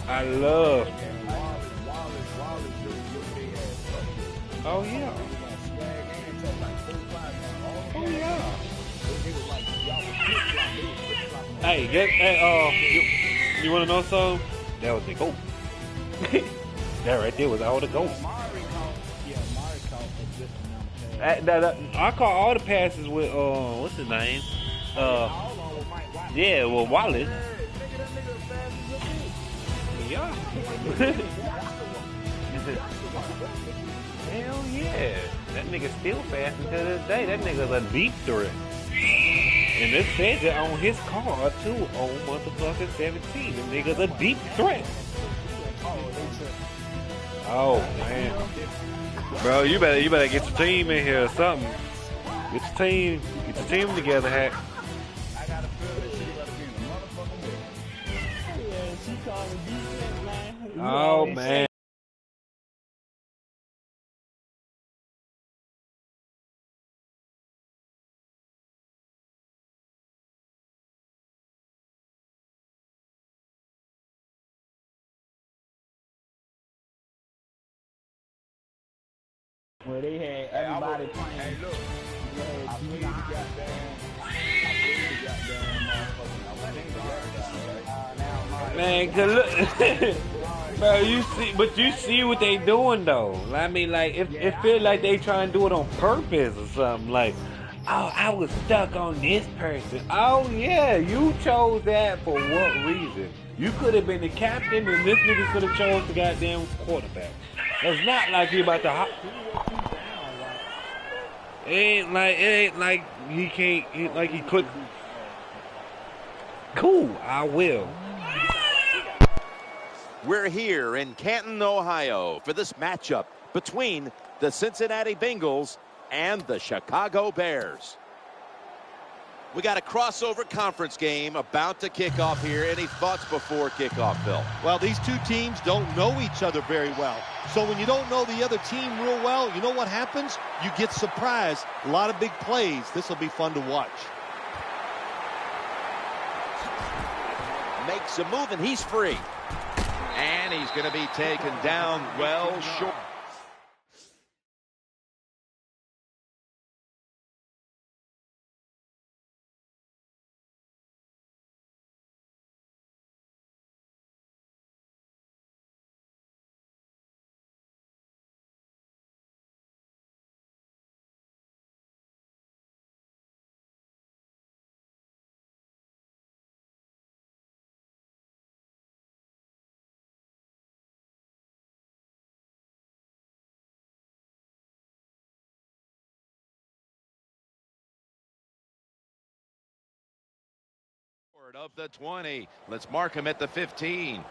I love. Oh yeah. Oh yeah. Hey, you want to know something? That was the GOAT. That right there was all the GOAT. I caught all the passes with what's his name? Yeah, well Wallace. Yeah. Hell yeah. That nigga still fast until this day. That nigga's a deep threat. And it says it on his card too, on motherfucking 17. The nigga's a deep threat. Oh man. Bro, you better get your team in here or something. Get your team together, Hack. Oh man. Well, they had everybody playing. Hey, look. Man, cause look, bro, you see what they doing though. I mean, like it feel like they trying to do it on purpose or something. Like, oh, I was stuck on this person. Oh yeah, you chose that for what reason? You could have been the captain, and this nigga could have chose the goddamn quarterback. It's not like you about to hop. It ain't like he can't. He click. Cool, I will. We're here in Canton, Ohio for this matchup between the Cincinnati Bengals and the Chicago Bears. We got a crossover conference game about to kick off here. Any thoughts before kickoff, Phil? Well, these two teams don't know each other very well. So when you don't know the other team real well, you know what happens? You get surprised. A lot of big plays. This will be fun to watch. Makes a move, and he's free. And he's going to be taken down well short. Of the 20. Let's mark him at the 15.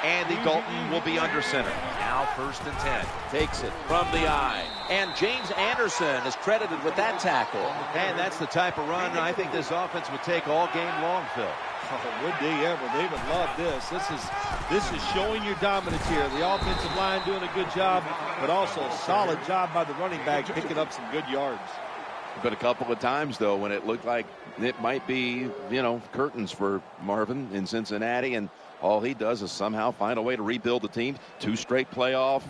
Andy Dalton will be under center. Now 1st and 10. Takes it from the eye. And James Anderson is credited with that tackle. And that's the type of run I think this offense would take all game long, Phil. Oh, would they ever? They would love this. This is showing your dominance here. The offensive line doing a good job, but also a solid job by the running back picking up some good yards. But a couple of times, though, when it looked like it might be, curtains for Marvin in Cincinnati, and all he does is somehow find a way to rebuild the team. 2 straight playoff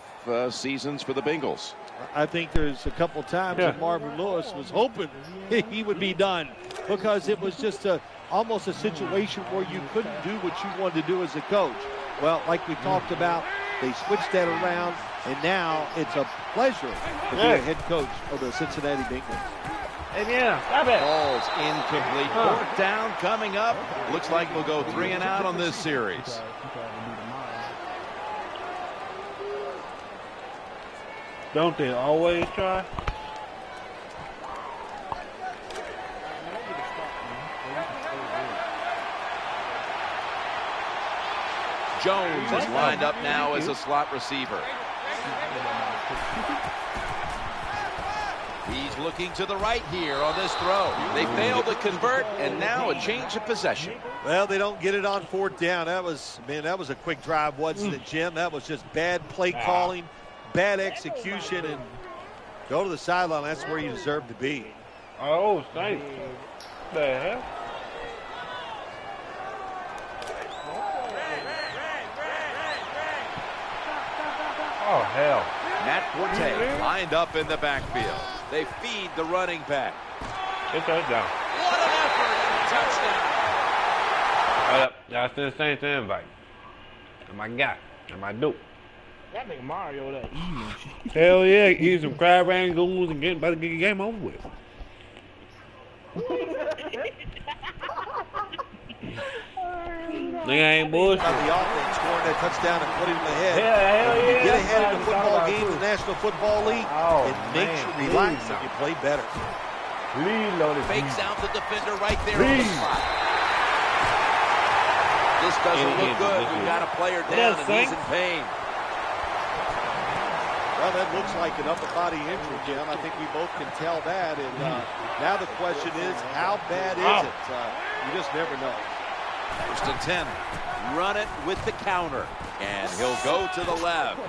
seasons for the Bengals. I think there's a couple times that Marvin Lewis was hoping he would be done because it was just almost a situation where you couldn't do what you wanted to do as a coach. Well, like we talked about, they switched that around, and now it's a pleasure to be a head coach of the Cincinnati Bengals. And stop it. Ball's incomplete. 4th down coming up. Looks like we'll go 3 and out on this series. Don't they always try? Jones is lined up now as a slot receiver. He's Bears looking to the right here on this throw. They failed to convert, and now a change of possession. Well, they don't get it on fourth down. That was a quick drive, wasn't it, Jim? That was just bad play calling, bad execution, and go to the sideline. That's where you deserve to be. Oh, thanks. The hell? Oh, hell. Matt Forte lined up in the backfield. They feed the running back. It's touchdown. What an effort and a touchdown. Hold up. Y'all still the same to invite. And my guy. And my dude. That nigga Mario that eating. Hell yeah. Eat some crab rangoons and about to get the game over with. Nigga ain't bullshit. About the offense scoring that touchdown and putting them ahead. Hell yeah. You get ahead in the football game, the National Football League, it makes you relax and you play better. Fakes out the defender right there on the spot. This doesn't look good. We've got a player down and he's in pain. Well, that looks like an upper body injury, Jim. I think we both can tell that. And now the question is, how bad is it? You just never know. First and 10. Run it with the counter. And he'll go to the left.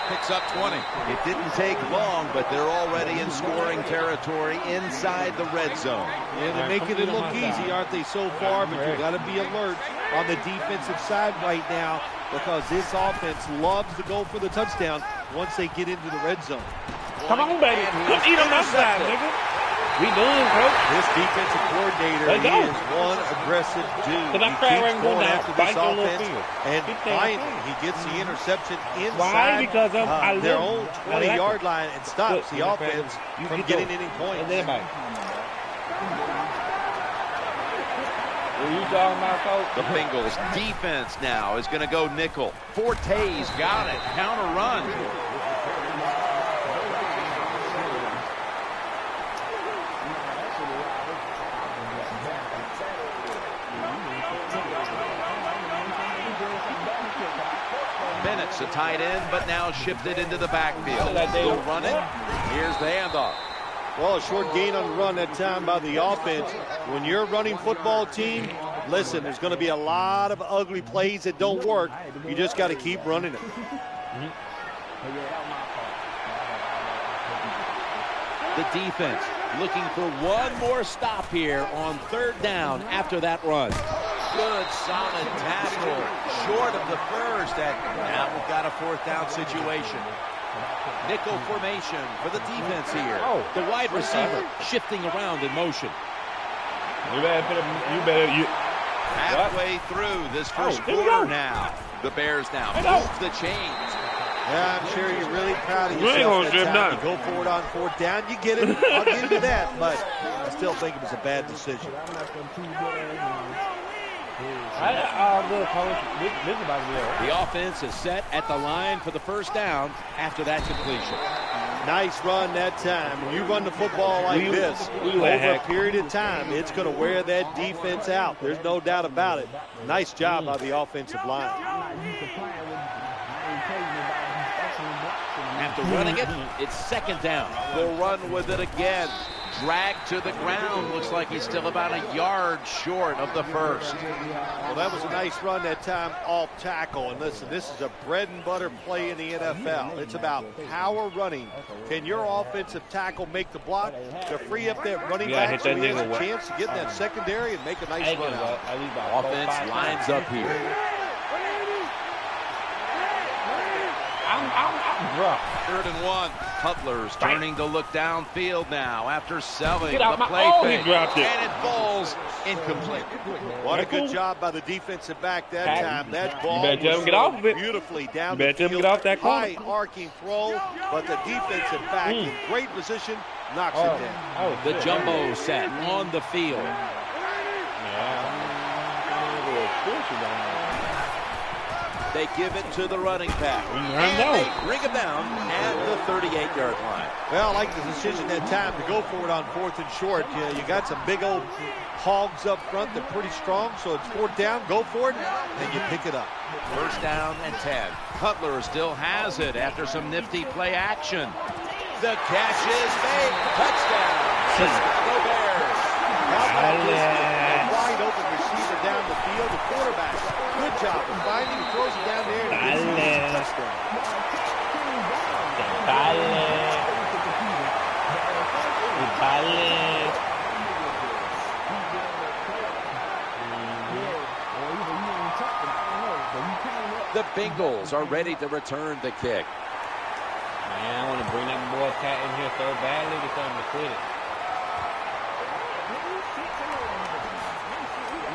Picks up 20. It didn't take long, but they're already in scoring territory inside the red zone. Yeah, they're making it look easy, aren't they, so far? But you got to be alert on the defensive side right now, because this offense loves to go for the touchdown once they get into the red zone. Come on, baby. Come eat on that side, nigga. We doing, coach. This defensive coordinator is one aggressive dude. He keeps going after this offense, and finally he gets the interception inside their own 20-yard line and stops the offense from getting any points. What are you talking about, coach? The Bengals defense now is going to go nickel. Forte's got it. Counter run. Bennett's a tight end, but now shifted into the backfield. They'll run it. Here's the handoff. Well, a short gain on the run that time by the offense. When you're a running football team, listen, there's going to be a lot of ugly plays that don't work. You just got to keep running them. The defense looking for one more stop here on third down after that run. Good, solid tackle, short of the first, and now we've got a fourth down situation. Nickel formation for the defense here. The wide receiver shifting around in motion. Halfway through this first quarter now. The Bears now move the chains. Yeah, I'm sure you're really proud of yourself that time. You go for it on fourth down, you get it. I'll give you that, but I still think it was a bad decision. The offense is set at the line for the first down after that completion. Nice run that time. When you run the football like this over a period of time, it's going to wear that defense out. There's no doubt about it. Nice job by the offensive line. After running it, it's second down. They'll run with it again. Dragged to the ground. Looks like he's still about a yard short of the first. Well, that was a nice run that time off tackle. And listen, this is a bread and butter play in the NFL. It's about power running. Can your offensive tackle make the block to free up that running back so he has a chance to get in that secondary and make a nice run out? Offense lines up here. Third and 1. Cutler's turning to look downfield now after selling the play fake. And it falls incomplete. What a good job by the defensive back that time. That ball was beautifully down the field. High arcing throw, but the defensive back in great position knocks it down. The jumbo set on the field. They give it to the running back. And they bring him down at the 38-yard line. Well, I like the decision that time to go for it on fourth and short. You got some big old hogs up front. They're pretty strong, so it's fourth down. Go for it, and you pick it up. First down and 10. Cutler still has it after some nifty play action. The catch is made. Touchdown. Chicago Bears. A wide open receiver down the field. The quarterback, good job of finding, throws it down there, and it's a touchdown. The Bengals are ready to return the kick. Man, I want to bring that boy Cat in here so badly to tell him to quit it.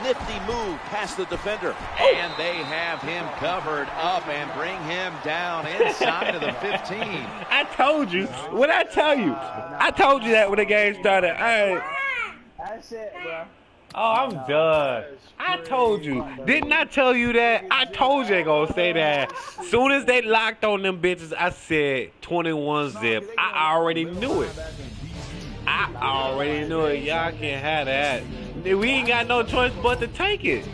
Nifty move past the defender. And they have him covered up and bring him down inside of the 15. I told you. What I tell you? I told you that when the game started. That's it, bro. Oh, I'm done. I told you. Didn't I tell you that? I told you they gonna say that. Soon as they locked on them bitches, I said 21 zip. I already knew it. I already knew it. Y'all can't have that. We ain't got no choice but to take it.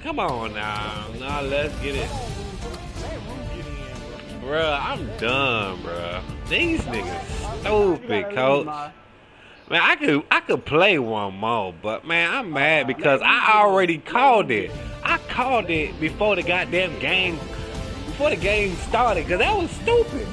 Come on now. Now let's get it. Bruh, I'm done, bruh. These niggas stupid, coach. Man, I could play one more, but man, I'm mad because I already called it. I called it before the goddamn game, before the game started, because that was stupid.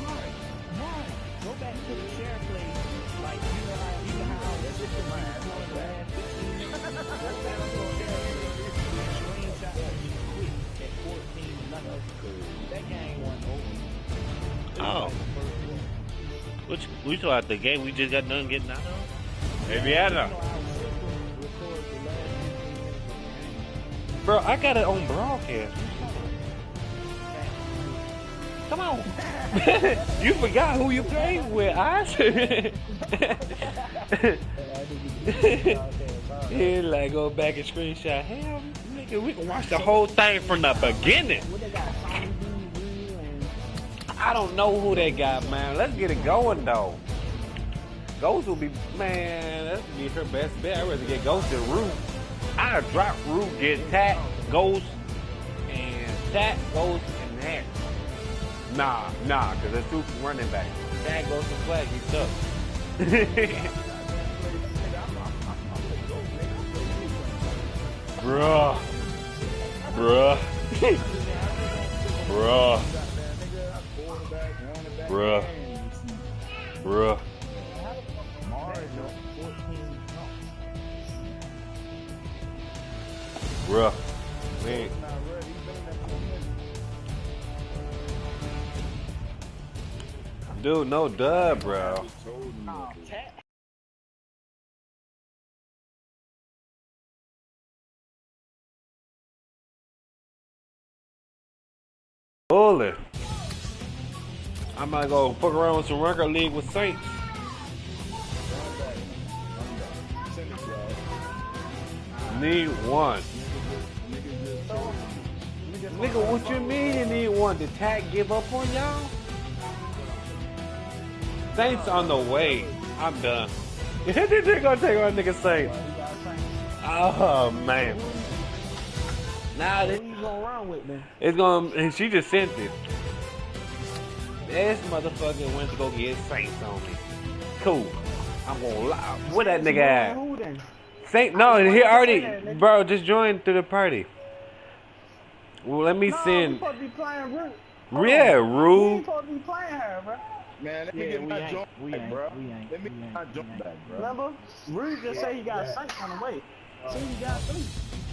Oh. We saw at the game we just got done getting out of? Maybe I know. Bro, I got it on broadcast. Come on. You forgot who you played with, Oz? He like go back and screenshot. Hell, nigga, we can watch the whole thing from the beginning. I don't know who they got, man. Let's get it going, though. Ghost will be, man, that's be her best bet. I'd rather get Ghost than Root. I'd drop Root, get Tatt, Ghost, and Tatt, Ghost, and that. Nah, because that's two running back. Tatt, Ghost, and Flag, he's tough. Bruh. Bruh. Bruh. Bruh. Bruh. Bruh. Man. Dude, no dub, bro. Bullet. I might go fuck around with some record league with Saints. Need one. Nigga, what you mean you need one? Did Tatt give up on y'all? Saints on the way. I'm done. They're gonna take on nigga Saints. Oh man. Nah, this gonna run with me. It's gonna, and she just sent it. This motherfucker went to go get Saints on me. Cool. I'm gonna lie. Where that nigga at? Saint, no, he already, bro, just joined through the party. Well, let me send. We supposed to be playing Root. Yeah, Rue. We supposed to be playing her, bro. Man, let me get my jump back, bro. Let me get my jump back, bro. Remember? Rue just said he got Saints on the way. So he got 3.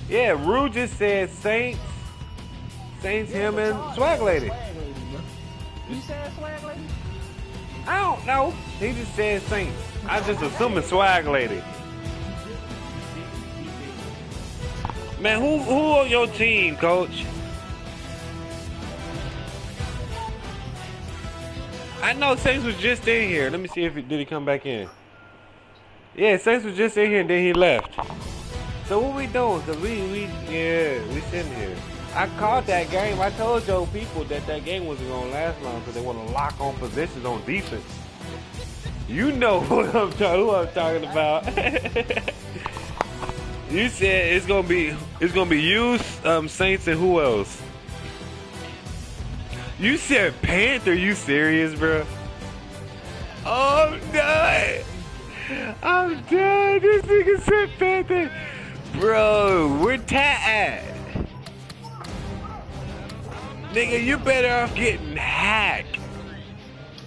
Yeah, Rue just said Saints, him, and Swag Lady. You said Swag Lady? I don't know. He just said Saints. I just assuming Swag Lady. Man, who on your team, coach? I know Saints was just in here. Let me see if did he come back in. Yeah, Saints was just in here and then he left. So what we doing? Cause we sitting here. I called that game. I told your people that game wasn't gonna last long because they want to lock on positions on defense. You know who I'm talking about. You said it's gonna be you, Saints, and who else? You said Panther. You serious, bro? Oh, I'm done. I'm done. This nigga said Panther. Bro, where Tat at? Nigga, you better off getting hacked.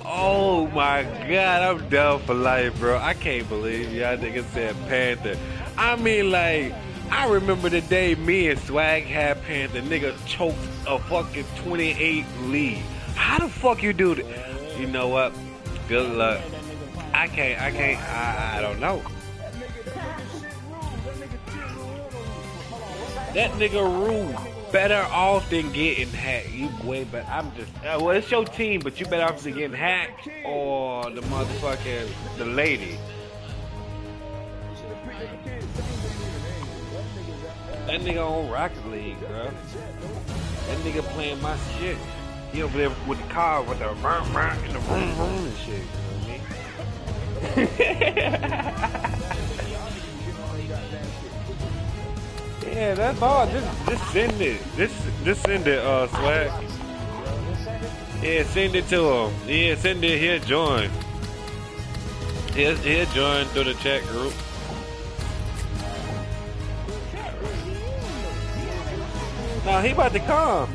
Oh my God, I'm done for life, bro. I can't believe y'all niggas said Panther. I mean, like, I remember the day me and Swag had Panther. Nigga choked a fucking 28 lead. How the fuck you do that? You know what? Good luck. I don't know. That nigga Rue better off than getting hacked. You way better. I'm just, well, it's your team, but you better off than getting hacked or the motherfucking, the lady. That nigga on Rocket League, bro. That nigga playing my shit. He over there with the car with the vroom vroom and the vroom vroom and shit. You know what I mean? Yeah, that's all. Just send it. Just send it, Swag. Yeah, send it to him. Yeah, send it. He'll join. He'll join through the chat group. No, he about to come.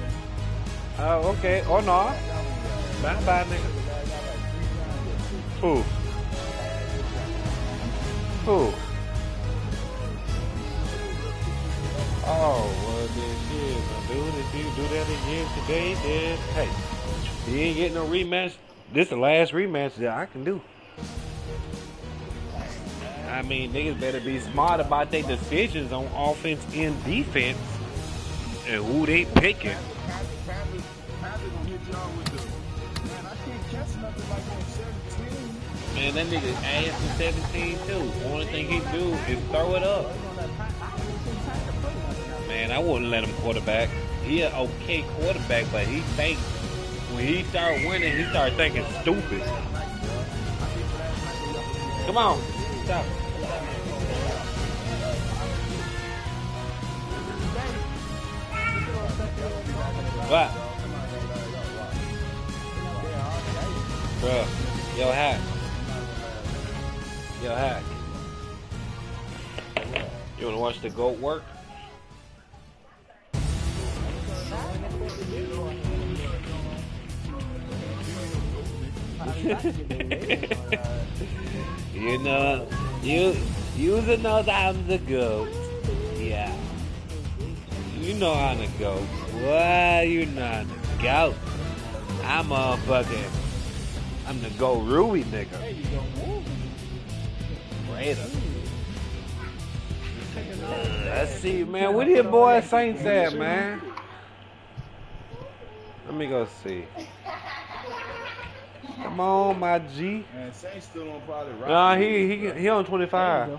Oh, okay. Oh, no. Bye, nigga. Who? Oh, well, then shit, my dude, if you do that again today, then, hey, you ain't getting no rematch. This the last rematch that I can do. I mean, niggas better be smart about their decisions on offense and defense and who they picking. Man, that nigga ass is 17 too. Only thing he do is throw it up. Man, I wouldn't let him quarterback. He an okay quarterback, but he thinks when he start winning, he start thinking stupid. Come on, stop. What? Bro, yo, hack. Yo, hack. You wanna watch the GOAT work? You know, you know that I'm the GOAT. Yeah. You know I'm the GOAT. What? You know I'm the GOAT. I'm the GOAT Rui nigga. Raider. Let's see, man. Where your boy Saints at, man? Let me go see. Come on, my G. Man, Saints still on probably right. Nah, he on 25.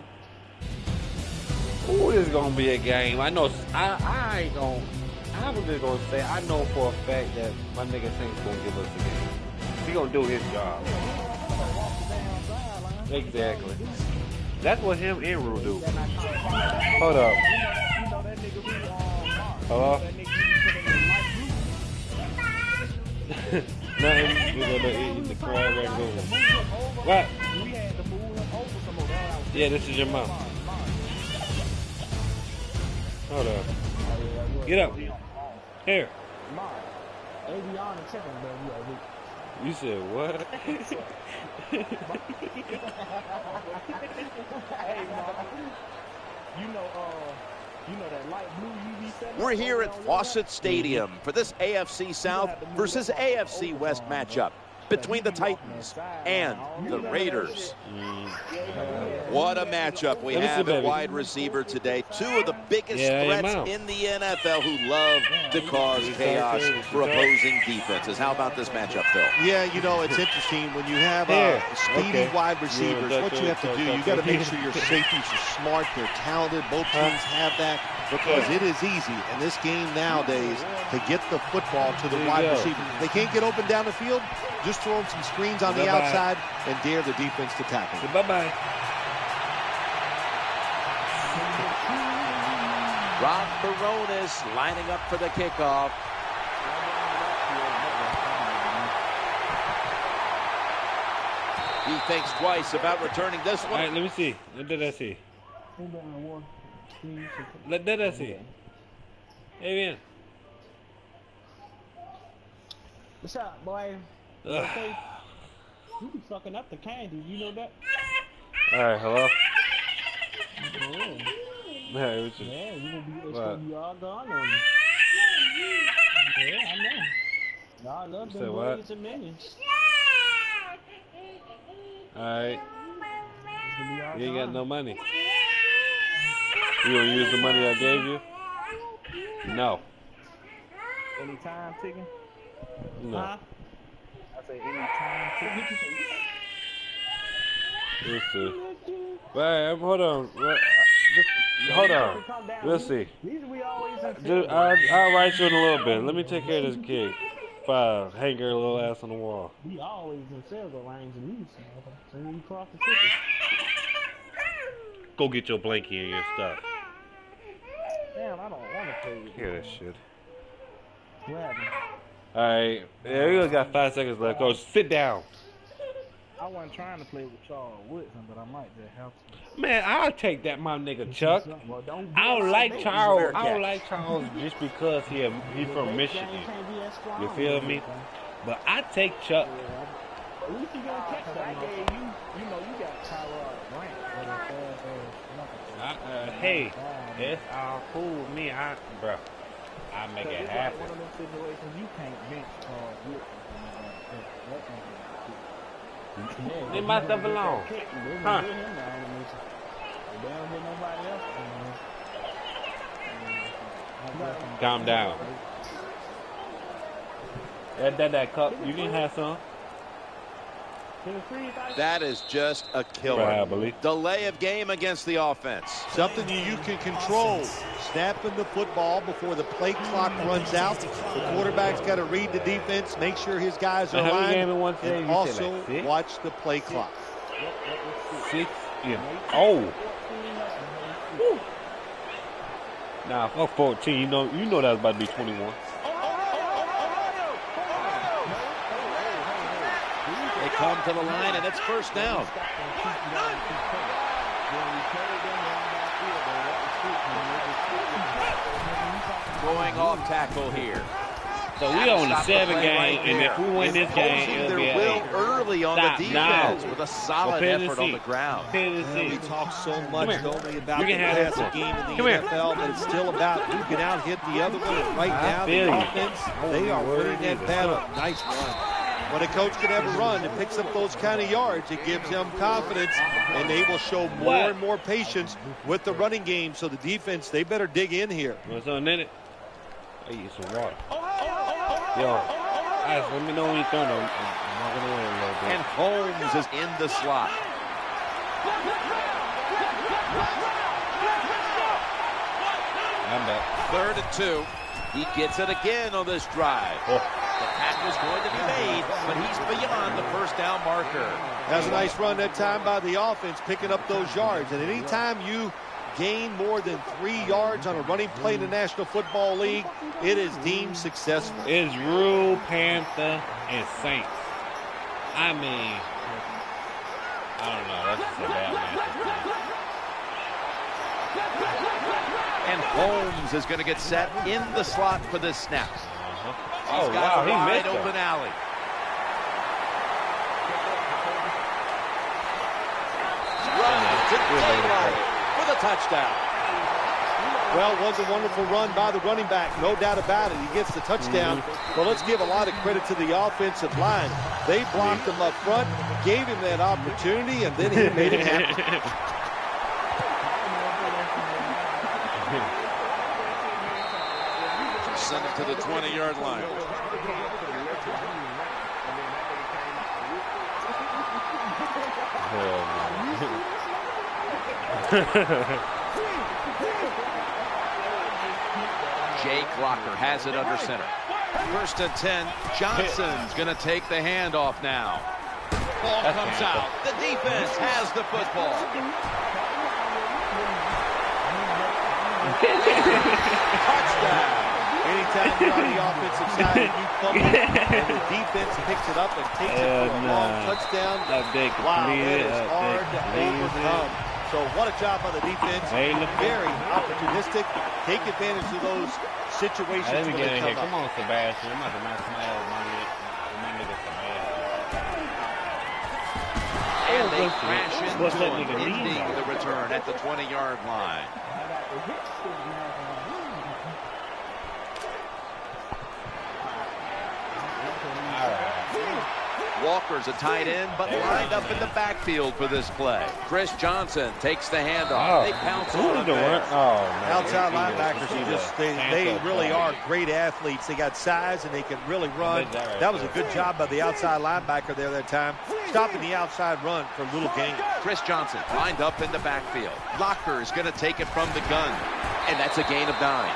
Ooh, this is gonna be a game. I know. I ain't gonna. I was just gonna say. I know for a fact that my nigga Saints gonna give us a game. He gonna do his job. Exactly. That's what him and Rue do. Hold up. Hello? Nothing. We're gonna eat the crab right there. What? Yeah, this is your mom. Hold up. Get up. Here. You said what? We're here at Fawcett Stadium for this AFC South versus AFC West matchup between the Titans and the Raiders. What a matchup we have at wide receiver today. Two of the biggest threats in the NFL who love to cause chaos for opposing defenses. How about this matchup, Phil? Yeah, you know, it's interesting when you have speedy wide receivers. What you have to do, you got to make sure your safeties are smart, they're talented. Both teams have that because it is easy in this game nowadays to get the football to the wide receiver. They can't get open down the field. Just throw them some screens on the outside and dare the defense to tackle. Bye-bye. Ron Barones lining up for the kickoff. He thinks twice about returning this one. All right, let me see. What did I see? What did I see? Hey, man. What's up, boy? You okay? You be fucking up the candy, you know that? Alright, hello? Yeah. Hey, what you? Yeah, it's gonna be all gone on you. Yeah, I know. Y'all love them boys and minions. Alright. You ain't got no money. You gonna use the money I gave you? No. Anytime ticking? No. Huh? I say anytime ticking. Let's see. Wait, hold on. Hold on. Let's see. I'll write you in a little bit. Let me take care of this kid. Hang her little ass on the wall. We always in silver range and these. So when you cross the ticket. Go get your blankie and your stuff. Damn, I don't want to play with you. Hear that shit. What happened? Alright. Yeah, we only got 5 seconds left. Go sit down. I wasn't trying to play with Charles Woodson, but I might just have to. Man, I'll take that, my nigga Chuck. I don't like Charles. I don't like Charles just because he from Michigan. You feel me? But I take Chuck. At least you gonna catch that. I gave you. You know you got Tyrod Grant. Hey, it's all cool with me. Bro, I make it happen. One of them situations you can't bench Charles Woodson. Leave my stuff alone. Huh? Calm down. That cup, you can have some. That is just a killer. Probably. Delay of game against the offense. Something you can control. Snapping the football before the play clock runs out. The quarterback's got to read the defense, make sure his guys are aligned, and also watch the play clock. 6. Yeah. Oh. Woo. Nah, fuck 14. You know that's about to be 21. They come to the line, and it's first down. Going off tackle here. So we on the 7 game, and if we win this game, it'll be will early on the defense with a solid effort on the ground. We talk so much, don't we, about the passing game in the NFL, but it's still about who can out-hit the other one. And right now, the offense, they are winning that battle. Nice run. When a coach can have a run that picks up those kind of yards, it gives them confidence, and they will show more and more patience with the running game. So the defense, they better dig in here. What's on in it? I eat some water. Yo, guys, let me know when you're throwing them. I'm not gonna win a little bit. And Holmes is in the slot. I'm back. 3rd and 2. He gets it again on this drive. The tackle's going to be made, but he's beyond the first down marker. That's a nice run that time by the offense, picking up those yards. And anytime you gain more than 3 yards on a running play in the National Football League, it is deemed successful. It's Rule, Panther, and Saints. I mean, I don't know. That's just a bad matchup. And Holmes is going to get set in the slot for this snap. Oh, wow, he missed it. Open alley. Runs to daylight for the touchdown. Well, it was a wonderful run by the running back, no doubt about it. He gets the touchdown. Well, let's give a lot of credit to the offensive line. They blocked him up front, gave him that opportunity, and then he made it happen. Send it to the 20-yard line. Jake Locker has it under center. 1st and 10. Johnson's going to take the handoff now. Ball comes out. The defense has the football. Touchdown. Anytime you're on the offensive side and you fumble and the defense picks it up and takes it for a long touchdown, wow, that is hard to overcome. So what a job by the defense. Very opportunistic. Take advantage of those situations when they come up. Come on, Sebastian. I'm about to knock my nigga Sebastian. And they crash into him, ending the return at the 20-yard line. Walker's a tight end, but lined up in the backfield for this play. Chris Johnson takes the handoff. They pounce on him. Outside linebackers, they really are great athletes. They got size and they can really run. That was a good job by the outside linebacker there that time, stopping the outside run for a little gain. Chris Johnson lined up in the backfield. Locker is going to take it from the gun, and that's a gain of 9.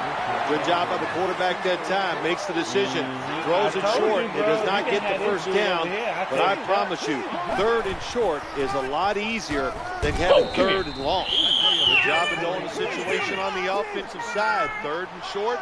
Good job by the quarterback that time. Makes the decision. Throws it short. It does not get the first down. But I promise you, 3rd and short is a lot easier than having 3rd and long. Good job of knowing the situation on the offensive side. 3rd and short.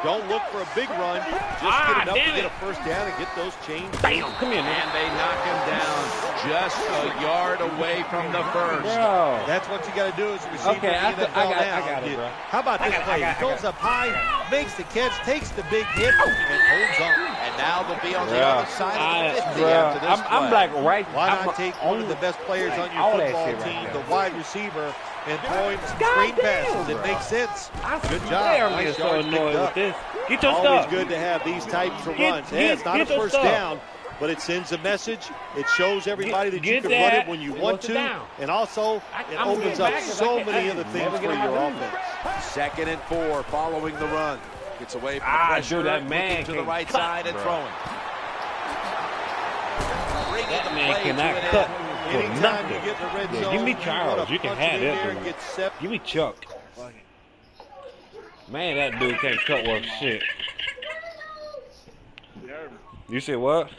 Don't look for a big run. Just get enough to get a first down and get those chains. Bam! Come here, and they knock him down just a yard away from the first. Bro. That's what you got to do as a receiver. Okay, I got it, bro. How about this play? He goes up high, makes the catch, takes the big hit, and holds on. And now they'll be on the other side of the 50 after this play. I'm like right. Why not take one of the best players on your football team, the wide receiver, and throw him some screen passes? It makes sense. Good job. Nice yards picked up. Get your Always stuff. good to have these types of runs. It's not a first down, but it sends a message. It shows everybody that you can run it when you want to, and also it opens up so many other things for your offense. 2nd and 4 following the run. Gets away from the pressure, that man to the right side and throwing. That man cannot cut for Anytime nothing. you get in the red zone, Give me Charles. You can have that dude. Give me Chuck. Man, that dude can't cut worth shit. You said what?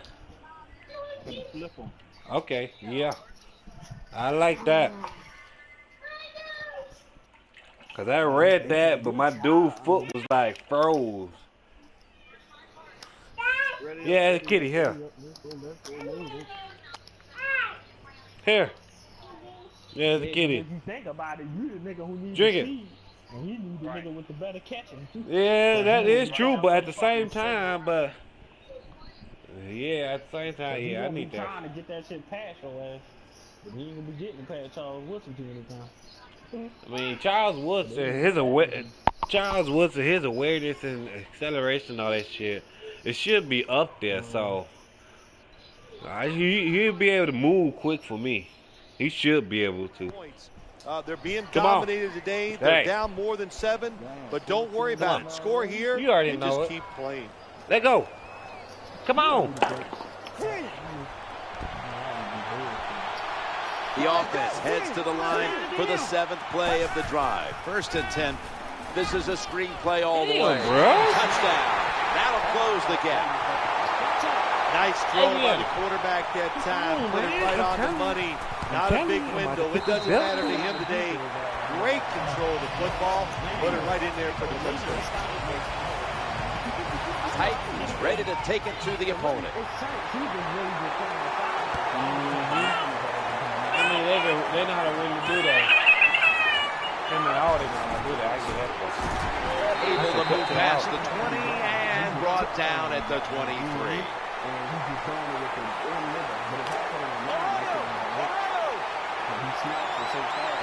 Okay, yeah. I like that. Cause I read that, but my dude's foot was like froze. Yeah, kitty, here. Here. Yeah, the kitty. If you think about it, you the nigga who needs Drink to it. see. And you need the nigga with the better catching. Yeah, that is true, but at the same time, yeah, at the same time, yeah, I need that. Trying to get that shit past your ass, but he ain't gonna be getting past Charles Woodson too many times. I mean, Charles Woodson, his awareness and acceleration, and all that shit, it should be up there. So he'll be able to move quick for me. He should be able to. They're being dominated today. They're down more than 7, but don't worry about it. Score here. You already and know just it. keep playing. Let go. Come on. The offense heads to the line for the 7th play of the drive. 1st and 10. This is a screen play all the way. Touchdown. That'll close the gap. Nice throw by the quarterback that time. Put it right on the money. Not a big window. It doesn't matter to him today. Great control of the football. Put it right in there for the touchdown. Titans ready to take it to the opponent. I mean, they know how to really do that. I mean, all they know how to do that. I get that. Able to move past the 20 and brought down at the 23.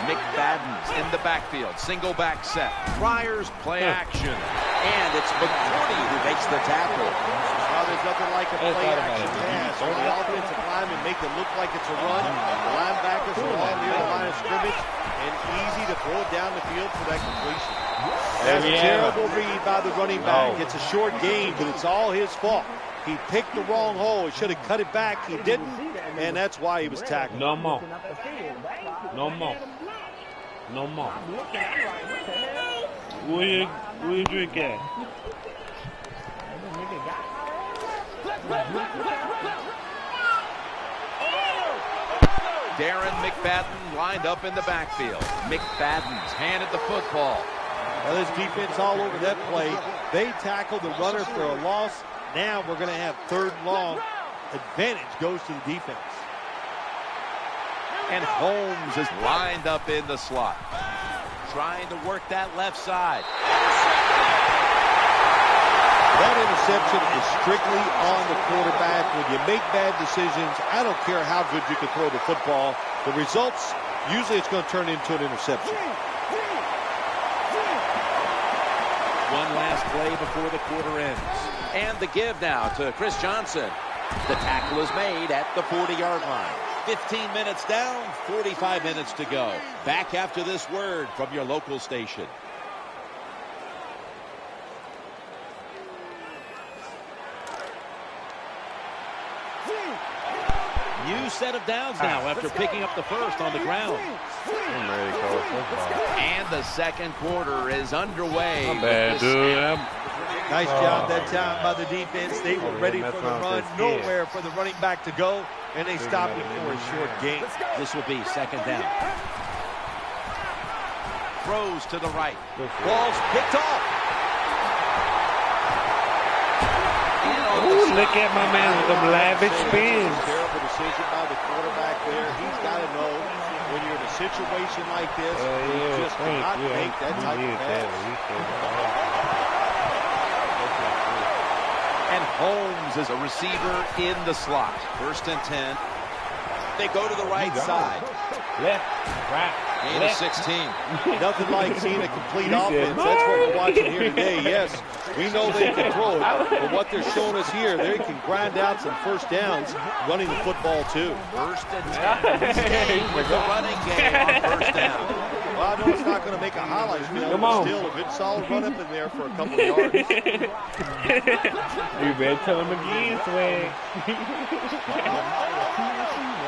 McFadden's in the backfield. Single back set. Friars play action. And it's McCourty who makes the tackle. There's nothing like a play action pass where the offensive linemen make it look like it's a run. The linebackers are all near the line of scrimmage and easy to throw it down the field for that completion. That's a terrible read by the running back. It's a short game, but it's all his fault. He picked the wrong hole. He should have cut it back. He didn't, and that's why he was tackled. No more. No more. No more. Where you drink at? Darren McFadden lined up in the backfield. McFadden's handed the football. Well, this defense all over that play. They tackled the runner for a loss. Now we're going to have 3rd and long. Advantage goes to the defense. And Holmes is lined up in the slot, trying to work that left side. That interception is strictly on the quarterback. When you make bad decisions, I don't care how good you can throw the football. The results, usually it's going to turn into an interception. One last play before the quarter ends. And the give now to Chris Johnson. The tackle is made at the 40-yard line. 15 minutes down, 45 minutes to go. Back after this word from your local station. New set of downs now after picking up the first on the ground. I'm ready to call football. And the second quarter is underway. Not bad, dude. Nice job that time by the defense. They were ready for the run. Nowhere for the running back to go, and they stopped it for a short gain. This will be 2nd down. Throws to the right. Ball's picked off. Ooh, look at my man with them lavish spins. Terrible decision by the quarterback there. He's got to know when you're in a situation like this, you just cannot make that type of pass. And Holmes is a receiver in the slot. 1st and 10. They go to the right side. Left, right. Gain of 16. Nothing like seeing a complete offense. That's what we're watching here today. Yes, we know they can throw it, but what they're showing us here, they can grind out some first downs running the football too. 1st and 10. Stay with the running game on 1st down. Well, I know it's not going to make a highlight reel, but still a good solid run up in there for a couple of yards. You better tell him again, Swag.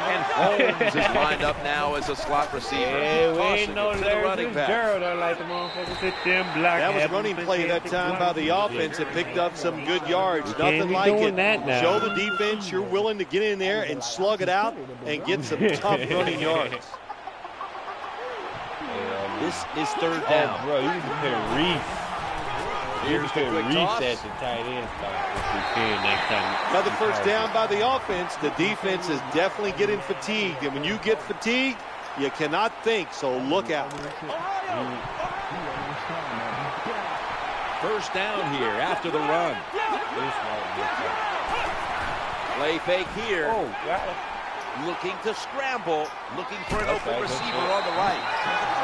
And Holmes is lined up now as a slot receiver. Yeah, we Tossing ain't no it to the running back. Gerald. I like the motherfucker sit there and block. That was running play that time by the offense. It picked up some good yards. Nothing like it. Show the defense you're willing to get in there and slug it out and get some tough running yards. This is 3rd down. Oh, bro, you can put Reese. Here's the quick toss. At the tight end spot if we can next time. Another first down by the offense. The defense is definitely getting fatigued. And when you get fatigued, you cannot think, so look out. 1st down here after the run. Play fake here. Looking to scramble. Looking for an open receiver on the right.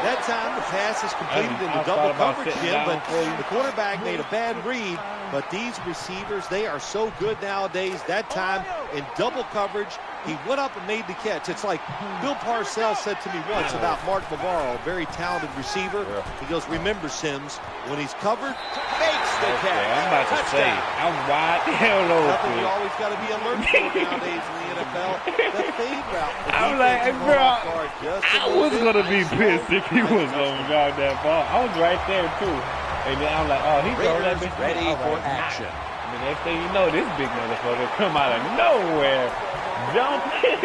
That time the pass is completed in the double coverage, Jim, but the quarterback made a bad read. But these receivers, they are so good nowadays. That time in double coverage, he went up and made the catch. It's like Bill Parcells said to me once about Mark Navarro, a very talented receiver. He goes, remember, Sims, when he's covered, fakes the catch. I'm about to say, I'm wide the hell over. Nothing you always got to be alert for nowadays in the NFL. The fade route. I'm like, bro, I was going to be pissed if he was going to guard that ball. I was right there, too. And then I'm like, oh, he's that bitch ready for action. I mean, next thing you know, this big motherfucker come out of nowhere. Jumping.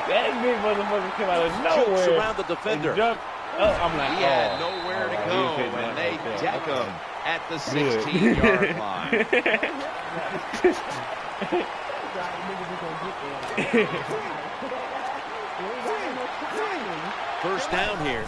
That big motherfucker came out of nowhere. Jumps around the defender. I'm like, he had nowhere to go, and they deck him at the 16-yard line. First down here.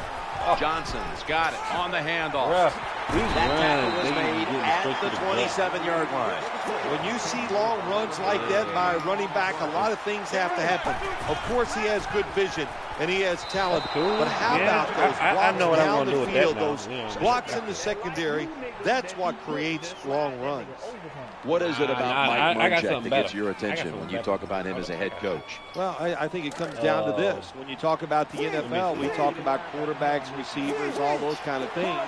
Johnson's got it on the handoff. That tackle was made at the 27-yard line. When you see long runs like that by a running back, a lot of things have to happen. Of course, he has good vision and he has talent, but how about those blocks down the field, those blocks in the secondary? That's what creates long runs. What is it about Mike Munchak that gets your attention when you talk about him as a head coach? Well, I think it comes down to this. When you talk about the NFL, we talk about quarterbacks, receivers, all those kind of things.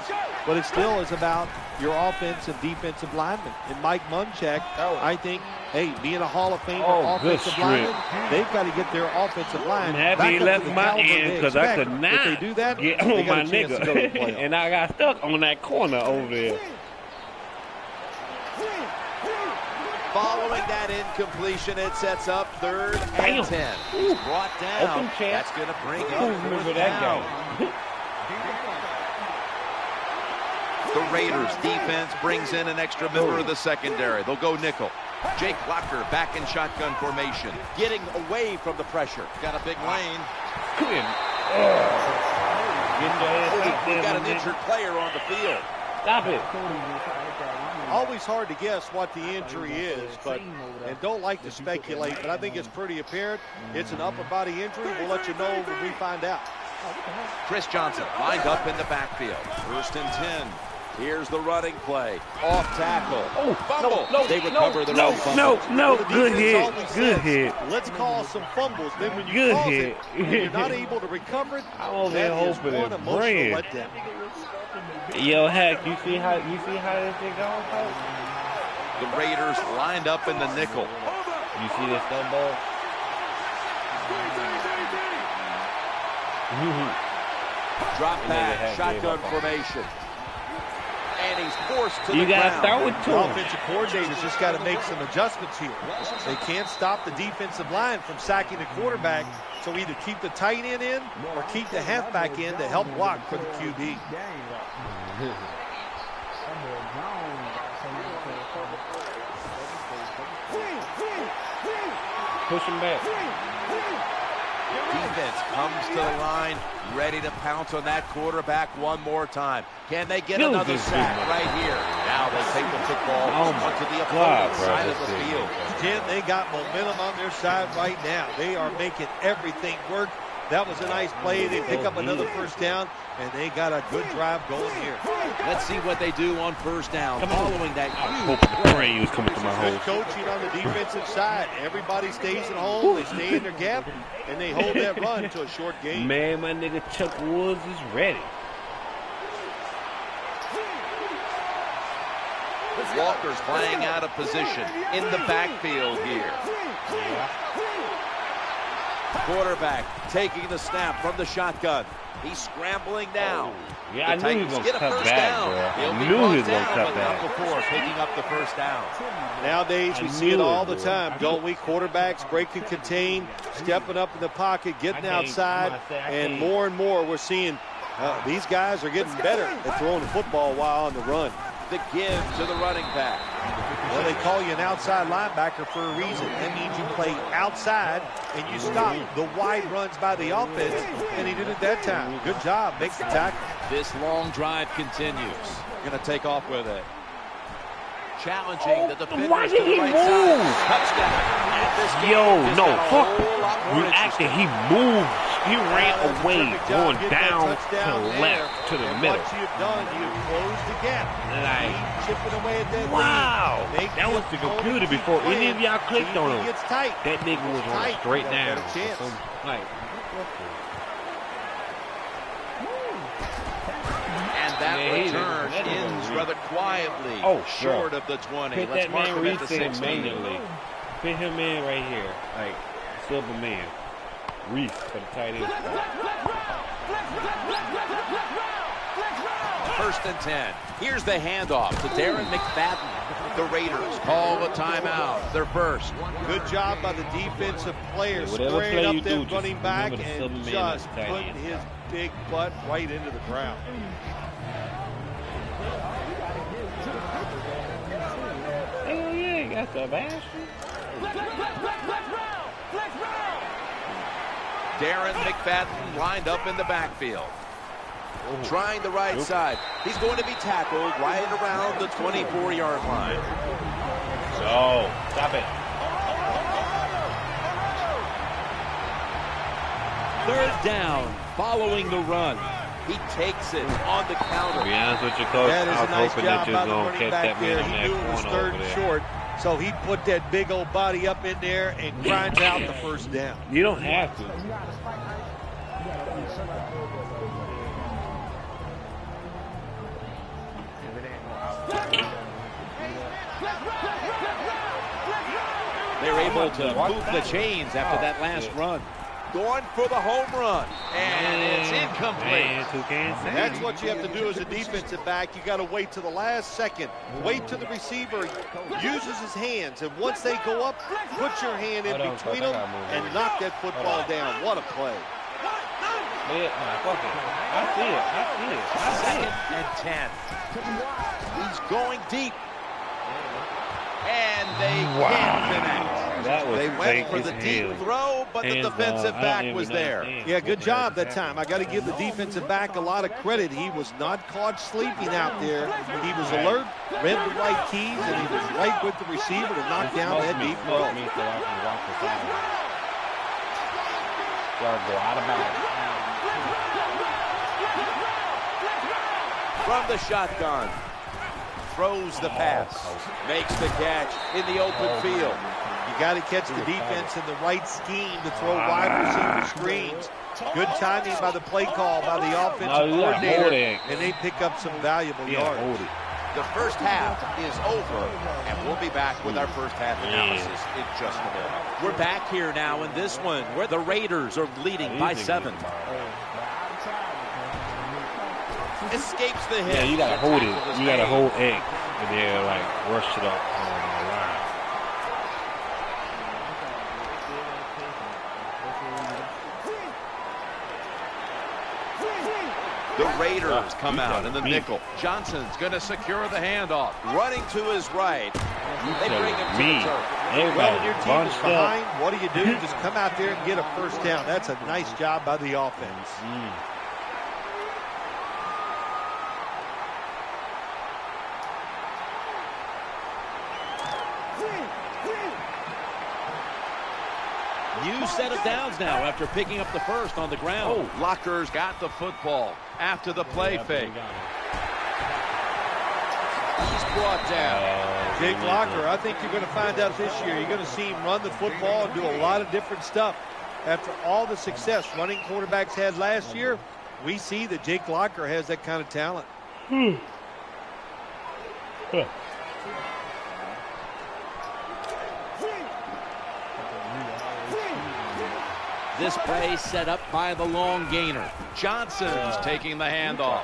But it still is about your offensive, defensive linemen. And Mike Munchak, I think, hey, being a Hall of Famer offensive lineman, they've got to get their offensive line back up to the caliber they expect. I could not if they do that, get they on got my a chance to go to the playoffs. And I got stuck on that corner over there. Following that incompletion, it sets up 3rd and 10. He's brought down. That's going to bring up 4th down. The Raiders defense brings in an extra member of the secondary. They'll go nickel. Jake Locker back in shotgun formation, getting away from the pressure. Got a big lane. We've got an injured player on the field. Stop it. Always hard to guess what the injury is, and don't like to speculate, but I think it's pretty apparent. It's an upper body injury. We'll let you know when we find out. Chris Johnson lined up in the backfield. 1st and 10. Here's the running play. Off tackle. Oh, fumble. They recover their own fumble. No. Good hit. Good hit. Let's call some fumbles. Then when you Good cause hit. it, when you're not able to recover it, I'm over that there is hoping one and emotional praying. letdown. Yo, Hack, you see how this shit going, folks? The Raiders lined up in the nickel. You see this stumble? Drop back, shotgun formation. And he's forced to You the gotta ground. start with The two. offensive coordinator's just got to make some adjustments here. They can't stop the defensive line from sacking the quarterback, so either keep the tight end in or keep the halfback in to help block for the QB. Push him back. Defense comes to the line, ready to pounce on that quarterback one more time. Can they get another sack right here? Now they take the football onto the opponent's side of the field. Ken, they got momentum on their side right now. They are making everything work. That was a nice play. They pick up another first down, and they got a good drive going here. Let's see what they do on first down following that huge Praying you was coming to my Good home. coaching on the defensive side. Everybody stays at home. They stay in their gap, and they hold that run to a short gain. Man, my nigga Chuck Woods is ready. Walker's playing out of position in the backfield here. Quarterback taking the snap from the shotgun. He's scrambling now. Yeah, The I knew he was Titans going to get a cut first back, down. bro. He'll I be knew he brought was going to down, cut but back. not before picking up the first down. Nowadays, we I see it knew all it, the boy. time, don't we? Quarterbacks break and contain, stepping up in the pocket, getting outside, and more we're seeing these guys are getting better at throwing the football while on the run. The give to the running back. Well, they call you an outside linebacker for a reason. That means you play outside and you stop the wide runs by the offense, and he did it that time. Good job, makes the tackle. This long drive continues. Going to take off with it. Challenging the defenders why to did the he right move? side. Touchdown. And this game Yo, just no, got a fuck. whole lot more Reacting, interesting. he moved. He ran away, Terrific job going getting that down to touchdown the there. left, to the And middle. what you've done, you've closed the gap. Like, Keep chipping away at that wow. lead. That was the computer before any of y'all clicked on him. Gets tight. That nigga was on Tight. straight You got down. a chance. Like, And that Yeah, return that is ends a rather quietly. Oh, short bro. of the 20. put Let's that mark man him at the reset 16. manually. Put him in right here. Like, Superman. Reese for the tight end. 1st and 10. Here's the handoff to Darren McFadden. The Raiders call the timeout. Their first. Good job by the defensive players Whatever squaring play up you that do, just running back remember the and Superman just at the tight putting end. his big butt right into the ground. Hell yeah, you got the bastard. Darren McFadden lined up in the backfield. Trying the right side. He's going to be tackled right around the 24-yard line. So, stop it. 3rd down following the run. He takes it on the counter. To be honest with you, Coach, That is I a was nice hoping job that you by was the going to running catch back that there. man on He that knew it was corner 3rd over and there. short, so he put that big old body up in there and grinds out the first down. You don't have to. They're able to move the chains after that last run. Going for the home run. And it's incomplete. Man, who can say? That's what you have to do as a defensive back. You got to wait to the last second. Wait till the receiver uses his hands, and once they go up, put your hand in between them and knock that football down. What a play. Yeah, nah, fuck it. I see it. I see it. I see it. 2nd and 10. He's going deep. And they can't connect. That was They went for the deep throw, but the defensive back was there. Yeah, good job that time. I got to give the defensive back a lot of credit. He was not caught sleeping out there. He was alert, read the right keys, and he was right with the receiver to knock down that deep throw. Go out of bounds. From the shotgun. Throws the pass. Makes the catch in the open field. You got to catch the defense in the right scheme to throw wide receiver screens. Good timing by the play call by the offensive coordinator, and they pick up some valuable yards. The first half is over, and we'll be back with our first half analysis in just a minute. We're back here now in this one where the Raiders are leading by 7. Escapes the hit. Yeah, you gotta hold it. You gotta hold egg, and then like rush it up on the line. The Raiders come out in the nickel. Johnson's going to secure the handoff. Running to his right. They bring him to the turf. Well, when your team is behind, what do? Just come out there and get a first down. That's a nice job by the offense. New set of downs now after picking up the first on the ground. Locker's got the football after the play fake. He's brought down. Jake Locker, I think you're going to find out this year. You're going to see him run the football and do a lot of different stuff. After all the success running quarterbacks had last year, we see that Jake Locker has that kind of talent. This play set up by the long gainer. Johnson's taking the handoff.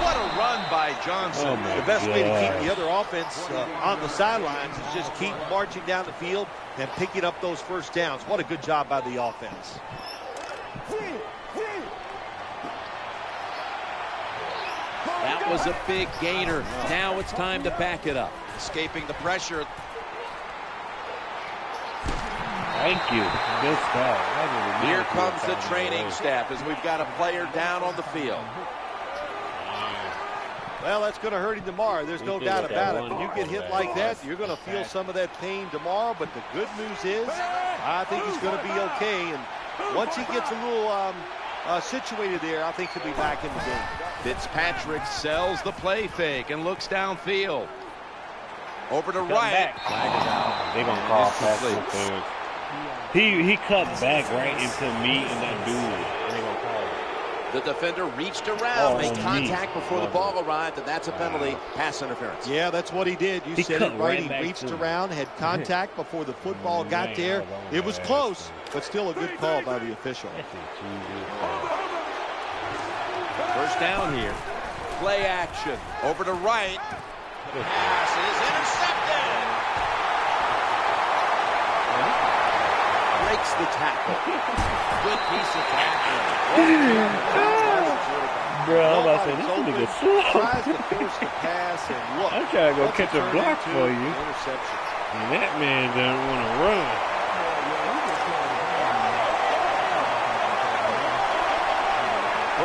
What a run by Johnson. The best way to keep the other offense on the sidelines is just keep marching down the field and picking up those first downs. What a good job by the offense. That was a big gainer. Now it's time to back it up. Escaping the pressure. Thank you. Good stuff. Here comes the training staff as we've got a player down on the field. Well, that's going to hurt him tomorrow. There's no doubt about it. When you get hit like that, you're going to feel some of that pain tomorrow. But the good news is I think he's going to be okay. And once he gets a little situated there, I think he'll be back in the game. Fitzpatrick sells the play fake and looks downfield. Over to right. They're going to call pass interference. He cut back right into me and that dude. And they're going to call it. The defender reached around, made contact before the ball arrived, and that's a penalty, pass interference. Yeah, that's what he did. You said it right. He reached around, had contact before the football got there. It was close, but still a good call by the official. First down here. Play action. Over to right. The pass is intercepted. Breaks the tackle. Good piece of tackling. Bro, I'm about to say, this nigga slow. Tries to force the pass and look. I'm trying to go catch a block for you. Interception. And that man doesn't want to run.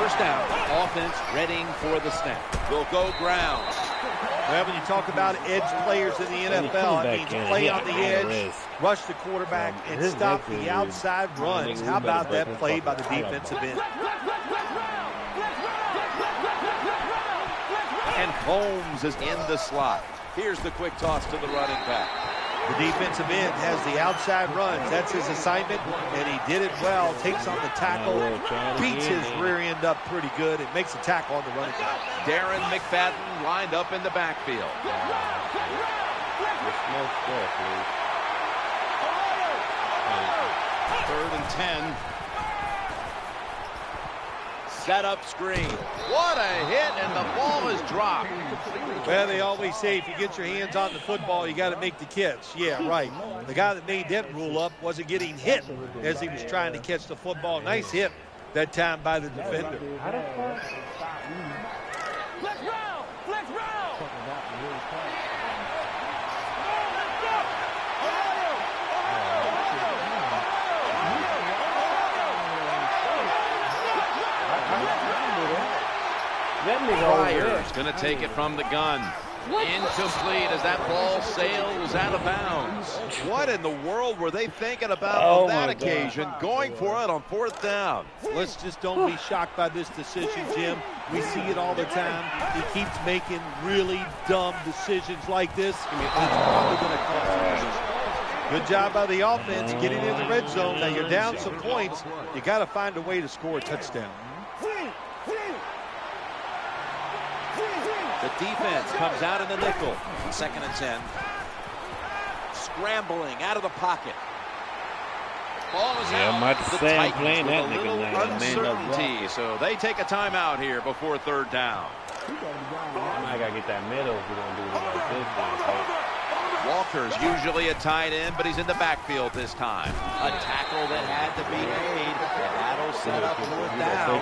First down. Offense readying for the snap. Will go ground. Well, when you talk about edge players in the NFL, it means play on the edge, rush the quarterback, and stop the outside runs. How about that play by the defensive end? And Holmes is in the slot. Here's the quick toss to the running back. The defensive end has the outside runs. That's his assignment, and he did it well. Takes on the tackle, beats his rear end up pretty good, and makes a tackle on the running back. Darren McFadden lined up in the backfield. Third and 10. Set up screen. What a hit, and the ball is dropped. Well, they always say if you get your hands on the football, you got to make the catch. Yeah, right. The guy that made that rule up wasn't getting hit as he was trying to catch the football. Nice hit that time by the defender. How the fuck? Flex round! Flex round! Pryor's going to take it from the gun. Incomplete as that ball sails out of bounds. What in the world were they thinking about on that occasion, going for it on 4th down? Let's just don't be shocked by this decision, Jim. We see it all the time. He keeps making really dumb decisions like this. It's probably going to cost him. Good job by the offense getting in the red zone. Now you're down some points. You got to find a way to score a touchdown. The defense comes out in the nickel. 2nd and 10. Scrambling out of the pocket. Ball is out. I'm about to The say I'm Titans playing with that a nigga little now. uncertainty, so they take a timeout here before 3rd down. I gotta get that middle if we're gonna do it like this. Walker's usually a tight end, but he's in the backfield this time. A tackle that had to be made. That'll set up 4th down.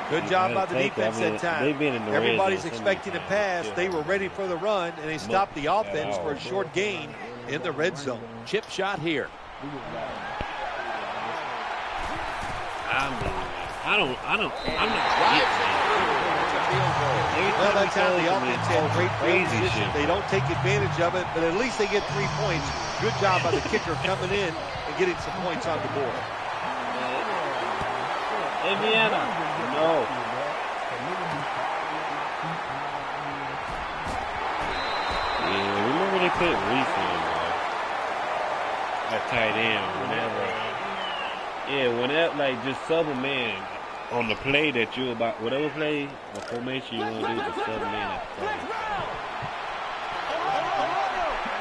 Good job by the defense that time. Everybody's expecting a pass. They were ready for the run, and they stopped the offense for a short gain in the red zone. Chip shot here. I'm not. Well, that's how the offense had great field position. They don't take advantage of it, but at least they get 3 points. Good job by the kicker coming in and getting some points on the board. Indiana. No. Yeah, remember they put Reese in, bro. At tight end, whenever. Yeah, whenever, like, just sub a man on the play that you about, whatever play or formation you want to do, just sub a man at the play.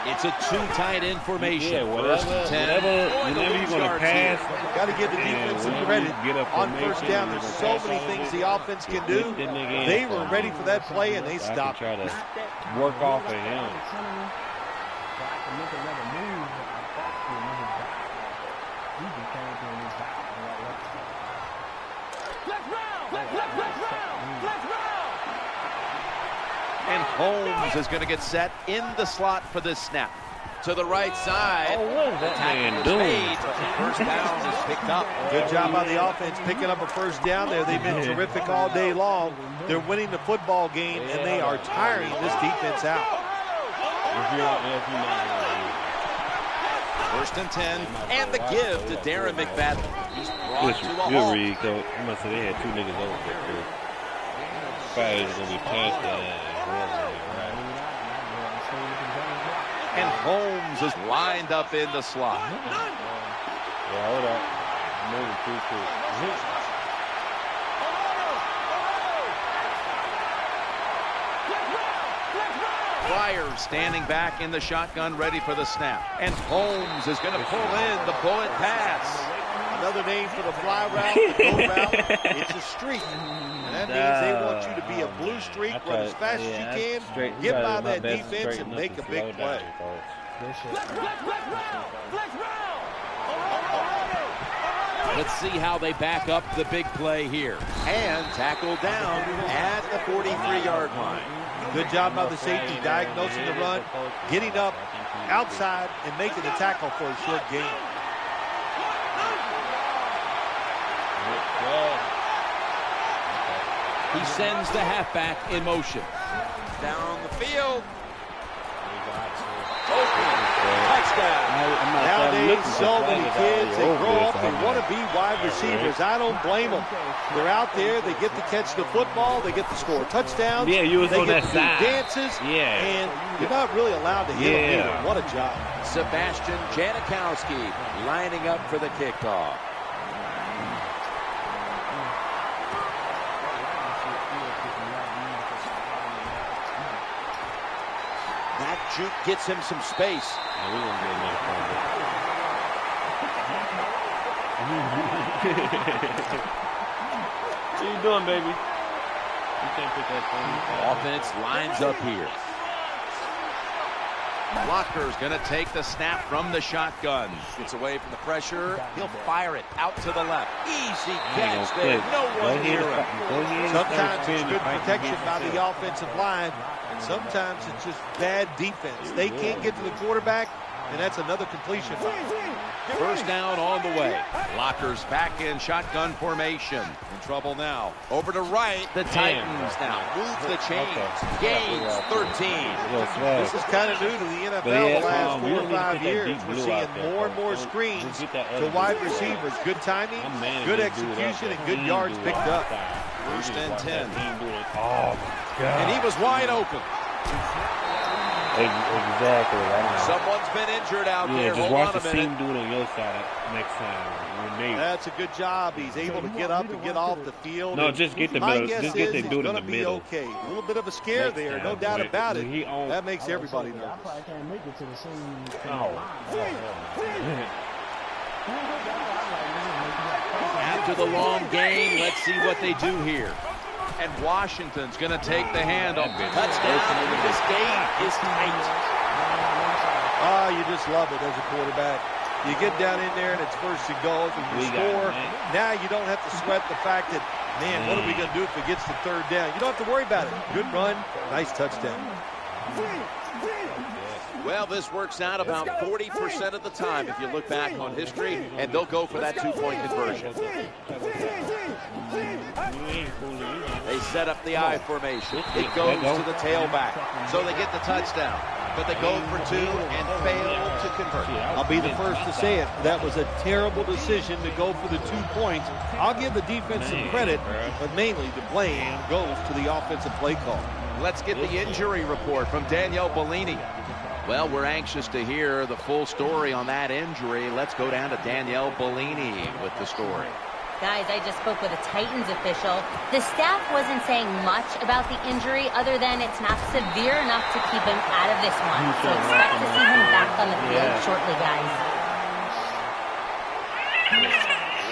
It's a 2 tight end formation. Yeah, whenever you're going to pass. Got to give the defense some credit. On 1st down, there's so many things the offense can do. They were ready for that play, and they stopped. Try to work off of him. And Holmes is going to get set in the slot for this snap. To the right side. Oh, what is that man doing? 1st down is picked up. Good job by the offense picking up a 1st down there. They've been terrific all day long. They're winning the football game, and they are tiring this defense out. 1st and 10, and the give to Darren McFadden. He's brought to a halt. Read, Coach. I must say they had 2 niggas over there, too. Fighters going to be past that. And Holmes is lined up in the slot. Yeah, hold up. Moving too quick. Pryor standing back in the shotgun, ready for the snap. And Holmes is going to pull in the bullet pass. Another name for the fly route, the go route. It's a streak. And that means they want you to be a blue streak, run as fast as you can, get by that defense, and make a big play. Let's see how they back up the big play here. And tackled down at the 43-yard line. Good job by the safety, diagnosing the run, getting up outside, and making the tackle for a short gain. He sends the halfback in motion. Down the field. Touchdown. Nowadays, so many kids, they grow up, they want to be wide receivers. I don't blame them. They're out there, they get to catch the football, they get to score touchdowns. Yeah, you was they on get that to do side. dances. Yeah. And you're not really allowed to hit them either. What a job. Sebastian Janikowski lining up for the kickoff. That juke gets him some space. What you doing, baby? You can't put that thing. Offense lines up here. Locker's going to take the snap from the shotgun. Gets away from the pressure. He'll fire it out to the left. Easy catch there. No one near him. Sometimes it's good protection by the offensive line, and sometimes it's just bad defense. They can't get to the quarterback, and that's another completion. First down on the way. Locker's back in shotgun formation. In trouble now. Over to right. The Titans now move the chains. Gains 13. This is kind of new to the NFL the last 4 or 5 years. We're seeing more and more screens to wide receivers. Good timing, good execution, and good yards picked up. First and 10. Oh, my God. And he was wide open. Exactly. Someone's been injured out there. Just watch the team do it on your side next time. That's a good job. He's able to get up and get off the field. No, just get the middle. Just get the dude in the middle. Okay. A little bit of a scare there, no doubt about it. That makes everybody nervous. After the long game, let's see what they do here. And Washington's going to take the handoff. Touchdown. This game is tight. You just love it as a quarterback. You get down in there and it's first and goal and you score. Now you don't have to sweat the fact that, man, what are we going to do if it gets to third down? You don't have to worry about it. Good run, nice touchdown. Well, this works out about 40% of the time if you look back on history, and they'll go for that 2-point conversion. They set up the I formation. It goes to the tailback, so they get the touchdown. But they go for 2 and fail to convert. I'll be the first to say it. That was a terrible decision to go for the 2 points. I'll give the defense some credit, but mainly the blame goes to the offensive play call. Let's get the injury report from Danielle Bellini. Well, we're anxious to hear the full story on that injury. Let's go down to Danielle Bellini with the story. Guys, I just spoke with a Titans official. The staff wasn't saying much about the injury other than it's not severe enough to keep him out of this one. So expect to see him back on the field shortly, guys.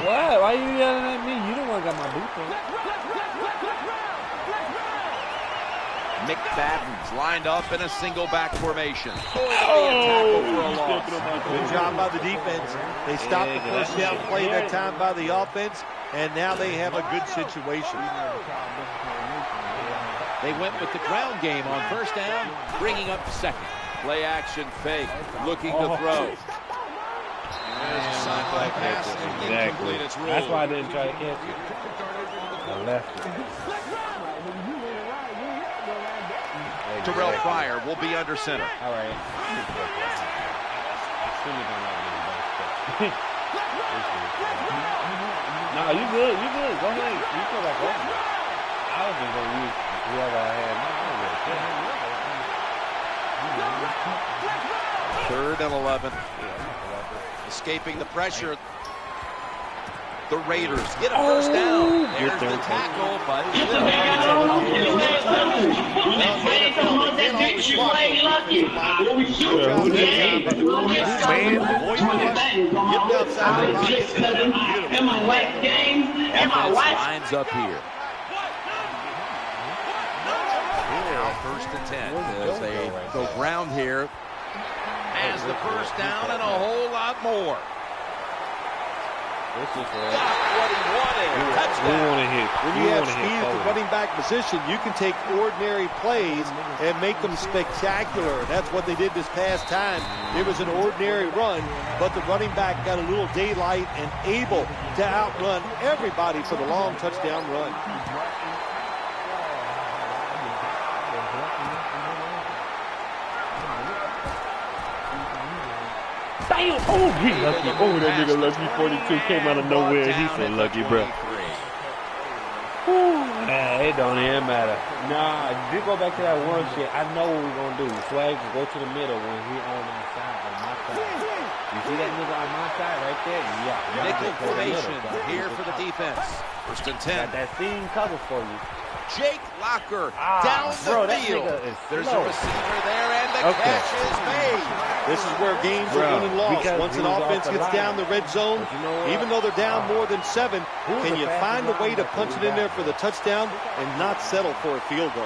What? Why are you yelling at me? You don't want to got my boot on. McFadden's lined up in a single back formation. Good job by the defense. They stopped the first down play that time by the offense, and now they have a good situation. They went with the ground game on first down, bringing up second. Play action fake, looking to throw. There's a sideline pass, incomplete. It's ruled. That's why I didn't try to catch it. I left it. Terrell Pryor will be under center. All right. No, you good. You good. Go ahead. You go back over. I was just going to use whoever I had. Third and 11. Escaping the pressure. The Raiders get a first down. There's the tackle, but lines up here. Now first and 10 as they go ground here. Has the first down and a whole lot more. This is what he wanted. When you have speed at the running back position, you can take ordinary plays and make them spectacular. That's what they did this past time. It was an ordinary run, but the running back got a little daylight and able to outrun everybody for the long touchdown run. Damn! Oh, he lucky. Oh, that nigga lucky 42 came out of nowhere. He said lucky, bro. Nah, it don't even matter. Nah, just go back to that one shit. I know what we're going to do. Swag, go to the middle when he on my side, on my side. You see that nigga on my side right there? Yeah. Nickel formation here for the defense. First and 10. Got that seam cover for you. Jake Locker down the field. There's a receiver there, and the catch is made. This is where games are won and lost. Once an offense gets down the red zone, even though they're down more than 7, can you find a way to punch it in there for the touchdown and not settle for a field goal?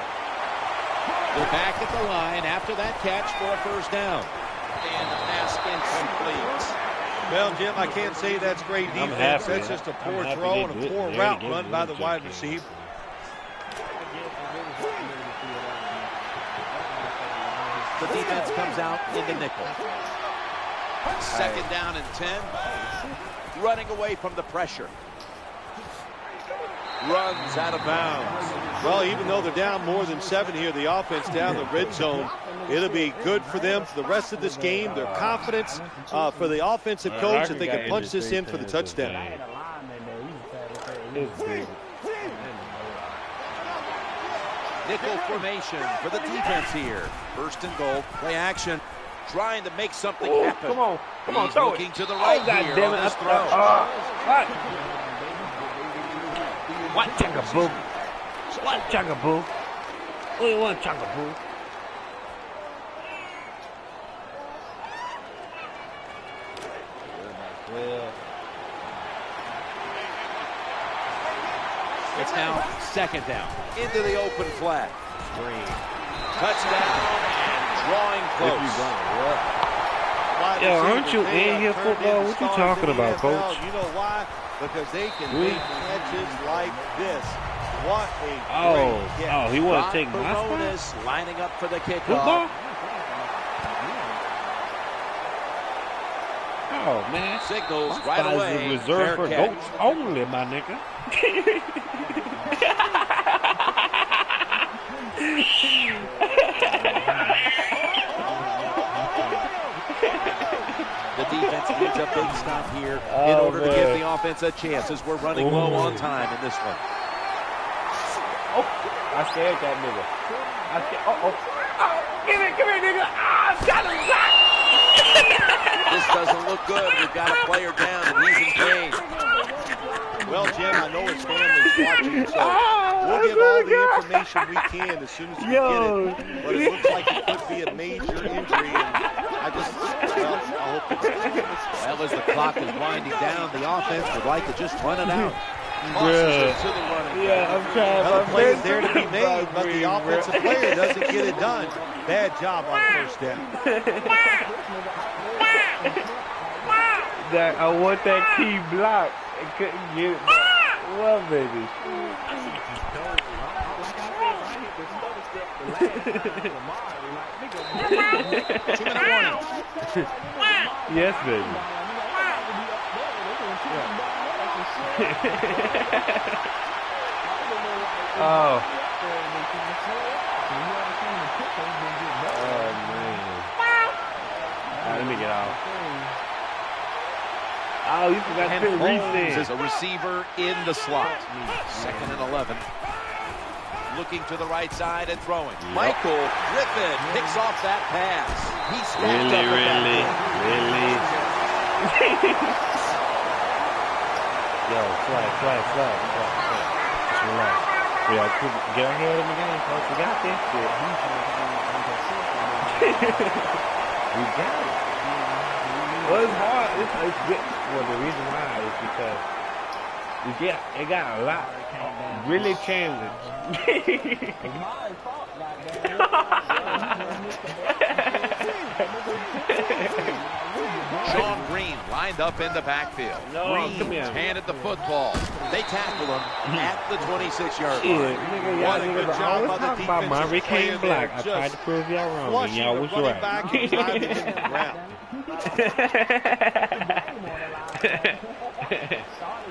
They're back at the line after that catch for a first down. And the pass incomplete. Well, Jim, I can't say that's great defense. That's just a poor throw and a poor route run by the wide receiver. The defense comes out in the nickel. Second down and 10. Running away from the pressure. Runs out of bounds. Well, even though they're down more than 7 here, the offense down the red zone, it'll be good for them for the rest of this game. Their confidence for the offensive coach that they can punch this in for the touchdown. Nickel formation for the defense here. First and goal, play action. Trying to make something happen. Come on, He's looking to the right here on this throw. What chugaboo? What chugaboo? What do you want, chugaboo? It's now second down. Into the open flat. Green. Touchdown and drawing close. Yo, aren't you in here, football? What you talking about, coach? You know why? Because they can make catches like this. What a great catch. Oh, he want to take my spot? Lining up for the kickoff. Football? Oh, man. Signals my right away. Is reserved for goats only, my nigga. The defense needs a big stop here in order to give the offense a chance as we're running low on time in this one. Oh, I scared that nigga. Oh, give me, nigga. Got him. This doesn't look good. We've got a player down and he's engaged. Well, Jim, I know his family's watching, so we'll give all the information we can as soon as we get it. But it looks like it could be a major injury. And I hope it's... Well, as the clock is winding down, the offense would like to just run it out. I'm trying. Well, the play is there to be made, but the offensive player doesn't get it done. Bad job on first down. I want that key block. I couldn't get it. Well, baby. Yes, baby. Oh, man. Let me get out. Oh, you forgot to put Holmes is a receiver in the slot. Second and 11. Looking to the right side and throwing. Michael Griffin picks off that pass. He's really. Yo, flag. Just relax. We got to get our head in the game, folks. We got this shit. We got it. Well, it's hard. It's good. Well, the reason why is because it got a lot really challenged. Sean Green lined up in the backfield. Green handed the football. They tackle him at the 26-yard line. What a good job by the defensive Marvin came black. I tried to prove y'all wrong, and y'all was right.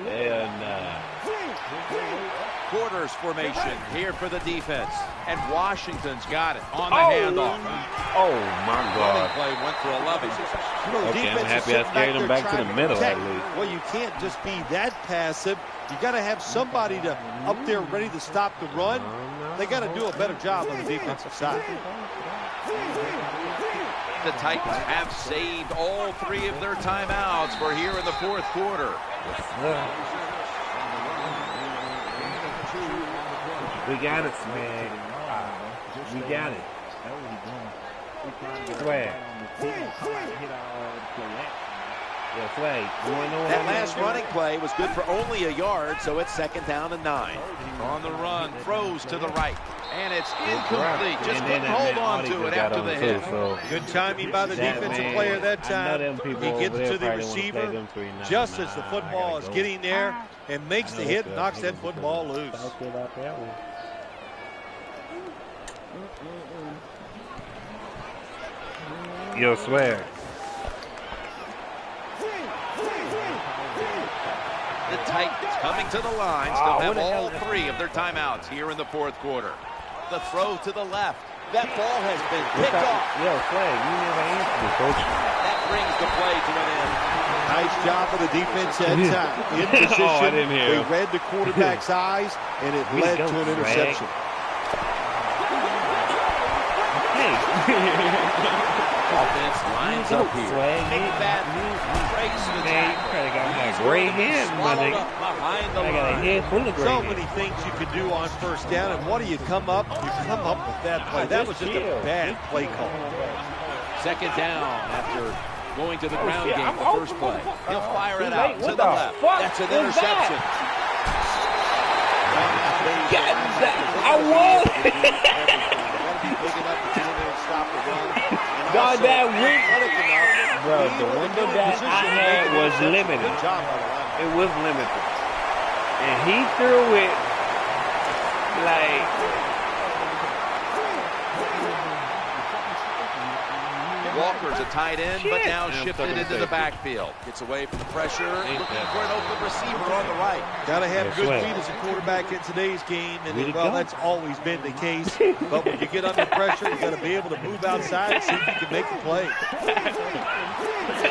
Hell nah. Quarters formation here for the defense. And Washington's got it on the handoff. Oh, my God. Play went for 11. Okay, I'm happy I scared him back to the middle at least. Well, you can't just be that passive. You got to have somebody to up there ready to stop the run. They got to do a better job on the defensive side. The Titans have saved all 3 of their timeouts for here in the fourth quarter. We got it, man. We got it. Swag. Yeah, flag. You want to know what That last running play was good for only a yard, so it's 2nd down and 9. On the run, throws to the right, and it's incomplete. Just couldn't hold on to it after the hit. Good timing by the defensive player that time. He gets to the receiver just as the football is getting there and makes the hit and knocks that football loose. Yo, swear. The Titans coming to the line still have all 3 of their timeouts here in the 4th quarter. The throw to the left. That ball has been picked off. Yo, flag, you never answered me, coach. That brings the play to an end. Nice job of the defense that time. In position, they read the quarterback's eyes, and it led to an interception. Offense lines up here. Big bad breaks the tackle. Gray hair, my nigga. Behind the I got a head full of gray So hair. many things you can do on first down, and what do you come up? You come up with that play. That was just a bad play call. 2nd down after going to the ground game the first play. He'll fire it out to the left. That's an interception. I was. God, that week. Bro, the window that I had was limited. It was limited. And he threw it like... Walker's a tight end, but now shifted into the backfield. Gets away from the pressure, looking for an open receiver on the right. Got to have good feet as a quarterback in today's game, and well, that's always been the case. But when you get under pressure, you got to be able to move outside and see if you can make a play.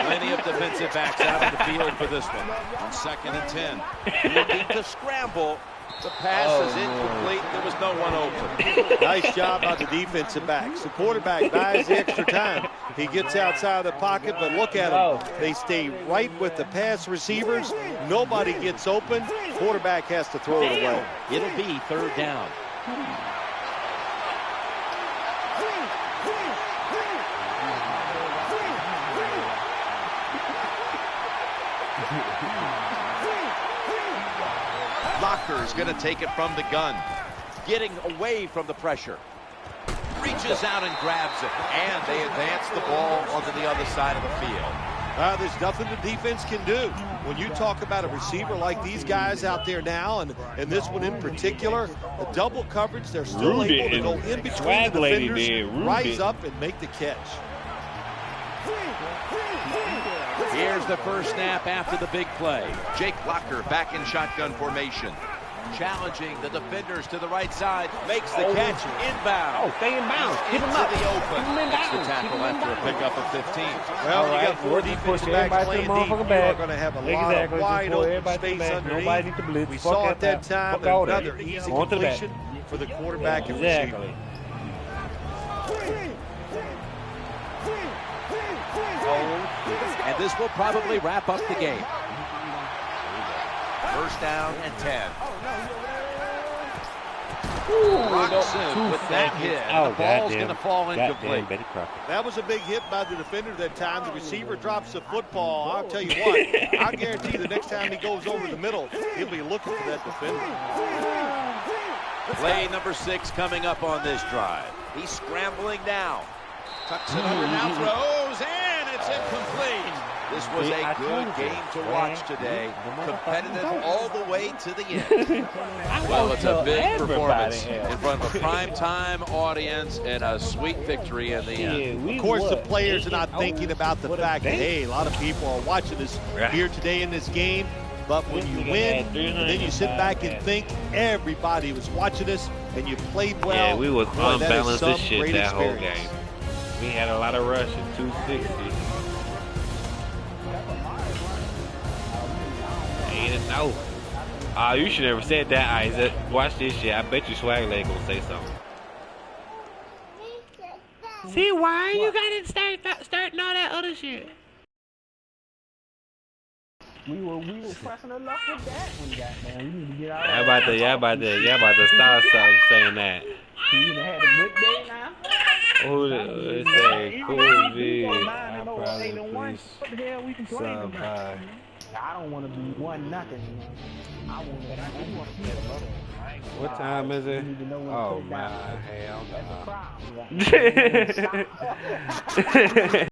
Plenty of defensive backs out on the field for this one. On 2nd and 10, looking to scramble. The pass is incomplete. There was no one open. Nice job by the defensive backs. The quarterback buys the extra time. He gets outside the pocket, but look at them. They stay right with the pass receivers. Nobody gets open. Quarterback has to throw it away. It'll be 3rd down. Locker's going to take it from the gun. Getting away from the pressure. Reaches out and grabs it. And they advance the ball onto the other side of the field. There's nothing the defense can do. When you talk about a receiver like these guys out there now, and this one in particular, the double coverage, they're still able to go in between the defenders, rise up and make the catch. Here's the first snap after the big play. Jake Locker back in shotgun formation. Challenging the defenders to the right side. Makes the catch inbound. Stay in bounds. Keep him up. The open. Makes the tackle after a pickup of 15. Well, you got 4 defensive backs playing deep. You are going to have a lot of wide open space underneath. We saw at that time another easy completion for the quarterback and receiver. And this will probably wrap up the game. 1st down and 10. Roxon with that hit. The ball's going to fall incomplete. That was a big hit by the defender that time. The receiver drops the football. I'll tell you what, I guarantee the next time he goes over the middle, he'll be looking for that defender. Play number 6 coming up on this drive. He's scrambling now. Tucks it under, now throws, and it's incomplete. This was a good game to watch today. Competitive all the way to the end. Well, it's a big performance in front of a prime-time audience and a sweet victory in the end. Of course, the players are not thinking about the fact that, hey, a lot of people are watching us here today in this game. But when you win, and then you sit back and think everybody was watching us, and you played well. Yeah, we was unbalanced as shit that whole experience. game. We had a lot of rushes, 260. No. You should never said that, Isaac. Watch this shit. I bet you Swag Leg gonna say something. See why you gotta start all that other shit. We were pressing enough with that one, goddamn. We need to get out. Y'all about to start something saying that. You done had a good day now. Who say cool V? least somebody. I don't want to be 1-0. I want to. What time is it? Oh, man. Hell no.